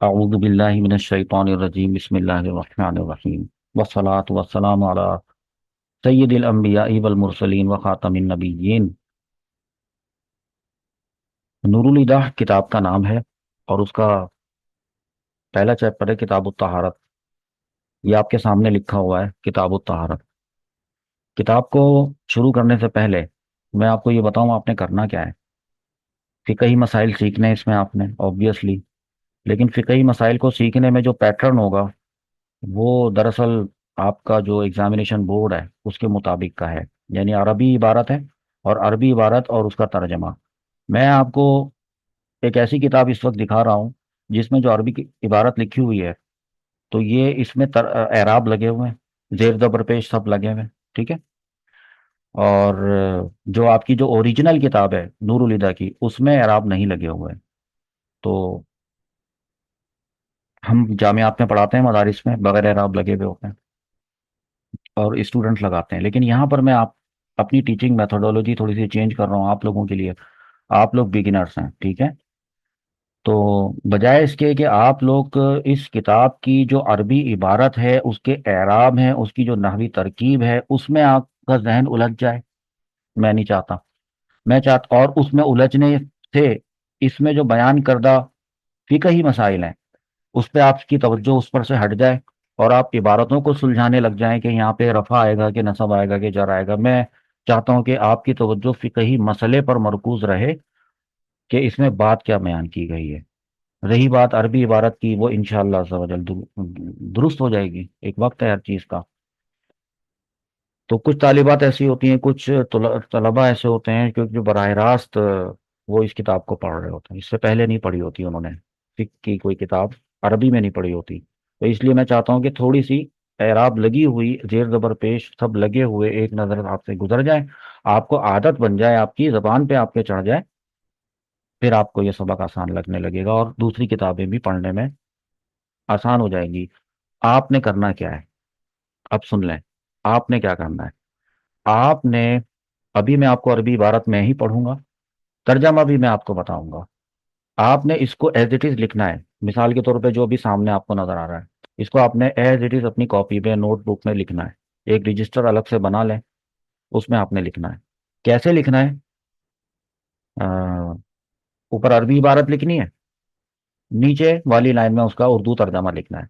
اعوذ باللہ من الشیطان الرجیم بسم اللہ الرحمن الرحیم والصلاة والسلام علی سید الانبیاء والمرسلین وخاتم النبیین۔ نور الہدى کتاب کا نام ہے اور اس کا پہلا چیپٹر ہے کتاب الطہارت۔ یہ آپ کے سامنے لکھا ہوا ہے کتاب الطہارت۔ کتاب کو شروع کرنے سے پہلے میں آپ کو یہ بتاؤں آپ نے کرنا کیا ہے۔ فقہی مسائل سیکھنے ہیں اس میں آپ نے آبویسلی، لیکن فقہی مسائل کو سیکھنے میں جو پیٹرن ہوگا وہ دراصل آپ کا جو ایگزامینیشن بورڈ ہے اس کے مطابق کا ہے، یعنی عربی عبارت ہے اور عربی عبارت اور اس کا ترجمہ۔ میں آپ کو ایک ایسی کتاب اس وقت دکھا رہا ہوں جس میں جو عربی کی عبارت لکھی ہوئی ہے تو یہ اس میں اعراب لگے ہوئے ہیں، زیر زبر پیش سب لگے ہوئے ہیں، ٹھیک ہے۔ اور جو آپ کی جو اوریجنل کتاب ہے نور الہدیٰ کی اس میں اعراب نہیں لگے ہوئے ہیں۔ تو ہم جامعات میں پڑھاتے ہیں، مدارس میں بغیر اعراب لگے ہوئے ہوتے ہیں اور اسٹوڈنٹ لگاتے ہیں، لیکن یہاں پر میں آپ اپنی ٹیچنگ میتھڈولوجی تھوڑی سی چینج کر رہا ہوں آپ لوگوں کے لیے۔ آپ لوگ بگنرس ہیں، ٹھیک ہے، تو بجائے اس کے کہ آپ لوگ اس کتاب کی جو عربی عبارت ہے اس کے اعراب ہیں، اس کی جو نحوی ترکیب ہے اس میں آپ کا ذہن الجھ جائے، میں نہیں چاہتا۔ میں چاہتا اور اس میں الجھنے سے اس میں جو بیان کردہ فقہی مسائل ہیں اس پہ آپ کی توجہ اس پر سے ہٹ جائے اور آپ عبارتوں کو سلجھانے لگ جائیں کہ یہاں پہ رفع آئے گا کہ نصب آئے گا کہ جر آئے گا۔ میں چاہتا ہوں کہ آپ کی توجہ فقہی مسئلے پر مرکوز رہے کہ اس میں بات کیا بیان کی گئی ہے۔ رہی بات عربی عبارت کی، وہ انشاءاللہ عز و جل درست ہو جائے گی، ایک وقت ہے ہر چیز کا۔ تو کچھ طالبات ایسی ہوتی ہیں، کچھ طلباء ایسے ہوتے ہیں جو براہ راست وہ اس کتاب کو پڑھ رہے ہوتے ہیں، اس سے پہلے نہیں پڑھی ہوتی انہوں نے فقہ کی کوئی کتاب، عربی میں نہیں پڑھی ہوتی۔ تو اس لیے میں چاہتا ہوں کہ تھوڑی سی اعراب لگی ہوئی، زیر زبر پیش سب لگے ہوئے ایک نظر آپ سے گزر جائے، آپ کو عادت بن جائے، آپ کی زبان پہ آپ کے چڑھ جائے، پھر آپ کو یہ سبق آسان لگنے لگے گا اور دوسری کتابیں بھی پڑھنے میں آسان ہو جائیں گی۔ آپ نے کرنا کیا ہے، اب سن لیں، آپ نے کیا کرنا ہے۔ آپ نے ابھی میں آپ کو عربی عبارت میں ہی پڑھوں گا، ترجمہ بھی میں آپ کو بتاؤں گا۔ آپ نے اس کو ایز اٹ از لکھنا ہے، مثال کے طور پہ جو ابھی سامنے آپ کو نظر آ رہا ہے اس کو آپ نے ایز اٹ از اپنی کاپی پہ نوٹ بک میں لکھنا ہے، ایک رجسٹر الگ سے بنا لیں، اس میں آپ نے لکھنا ہے۔ کیسے لکھنا ہے؟ اوپر عربی عبارت لکھنی ہے، نیچے والی لائن میں اس کا اردو ترجمہ لکھنا ہے۔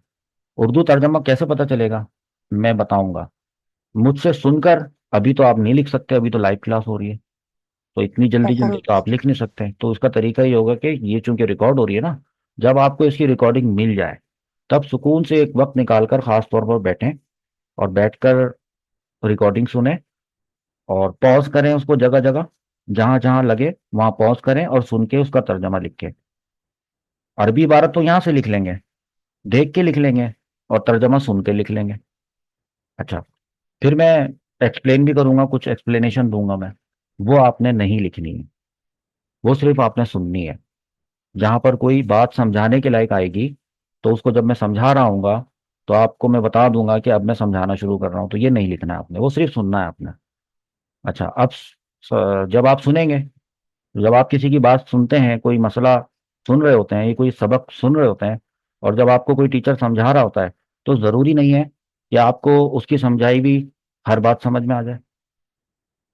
اردو ترجمہ کیسے پتہ چلے گا؟ میں بتاؤں گا، مجھ سے سن کر ابھی تو آپ نہیں لکھ سکتے، ابھی تو لائیو کلاس ہو رہی ہے تو اتنی جلدی جلدی تو آپ لکھ نہیں سکتے، تو اس کا طریقہ یہ ہوگا کہ یہ چونکہ ریکارڈ ہو رہی ہے نا، جب آپ کو اس کی ریکارڈنگ مل جائے تب سکون سے ایک وقت نکال کر خاص طور پر بیٹھیں اور بیٹھ کر ریکارڈنگ سنیں اور پوز کریں اس کو، جگہ جگہ جہاں جہاں لگے وہاں پوز کریں اور سن کے اس کا ترجمہ لکھیں۔ عربی عبارت تو یہاں سے لکھ لیں گے، دیکھ کے لکھ لیں گے، اور ترجمہ سن کے لکھ لیں گے۔ اچھا، پھر میں ایکسپلین بھی کروں گا، کچھ ایکسپلینیشن دوں گا میں، وہ آپ نے نہیں لکھنی ہے، وہ صرف آپ نے سننی ہے۔ جہاں پر کوئی بات سمجھانے کے لائق آئے گی تو اس کو جب میں سمجھا رہا ہوں گا تو آپ کو میں بتا دوں گا کہ اب میں سمجھانا شروع کر رہا ہوں، تو یہ نہیں لکھنا ہے آپ نے، وہ صرف سننا ہے آپ نے۔ اچھا، اب جب آپ سنیں گے، جب آپ کسی کی بات سنتے ہیں، کوئی مسئلہ سن رہے ہوتے ہیں، یہ کوئی سبق سن رہے ہوتے ہیں، اور جب آپ کو کوئی ٹیچر سمجھا رہا ہوتا ہے تو ضروری نہیں ہے کہ آپ کو اس کی سمجھائی بھی ہر بات سمجھ میں آ جائے۔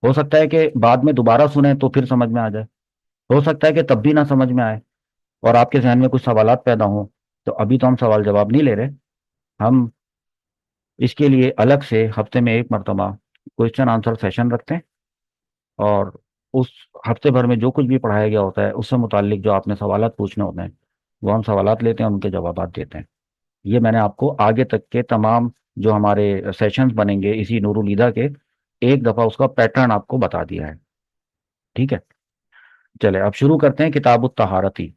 ہو سکتا ہے کہ بعد میں دوبارہ سنیں تو پھر سمجھ میں آ جائے، ہو سکتا ہے کہ تب بھی نہ سمجھ میں آئے اور آپ کے ذہن میں کچھ سوالات پیدا ہوں۔ تو ابھی تو ہم سوال جواب نہیں لے رہے، ہم اس کے لیے الگ سے ہفتے میں ایک مرتبہ کوشچن آنسر سیشن رکھتے ہیں، اور اس ہفتے بھر میں جو کچھ بھی پڑھایا گیا ہوتا ہے اس سے متعلق جو آپ نے سوالات پوچھنے ہوتے ہیں وہ ہم سوالات لیتے ہیں، ان کے جوابات دیتے ہیں۔ یہ میں نے آپ کو آگے تک کے تمام جو ہمارے سیشنز بنیں گے اسی نور الہدیٰ کے، ایک دفعہ اس کا پیٹرن آپ کو بتا دیا ہے، ٹھیک ہے۔ چلے اب شروع کرتے ہیں کتاب الطہارت ہی۔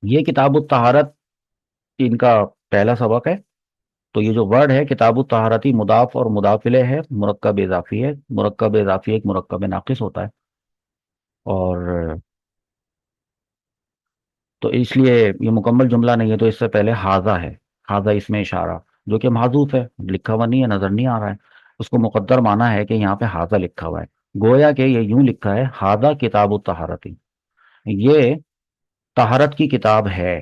یہ کتاب الطہارت ان کا پہلا سبق ہے۔ تو یہ جو ورڈ ہے کتاب الطہارتی، مضاف اور مضاف الیہ ہے، مرکب اضافی ہے۔ مرکب اضافی ایک مرکب ناقص ہوتا ہے، اور تو اس لیے یہ مکمل جملہ نہیں ہے، تو اس سے پہلے حاذا ہے، حاذا اس میں اشارہ جو کہ محذوف ہے، لکھا ہوا نہیں ہے، نظر نہیں آ رہا ہے، اس کو مقدر مانا ہے کہ یہاں پہ حاذا لکھا ہوا ہے، گویا کہ یہ یوں لکھا ہے حاذا کتاب الطہارتی، یہ طہارت کی کتاب ہے۔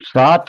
7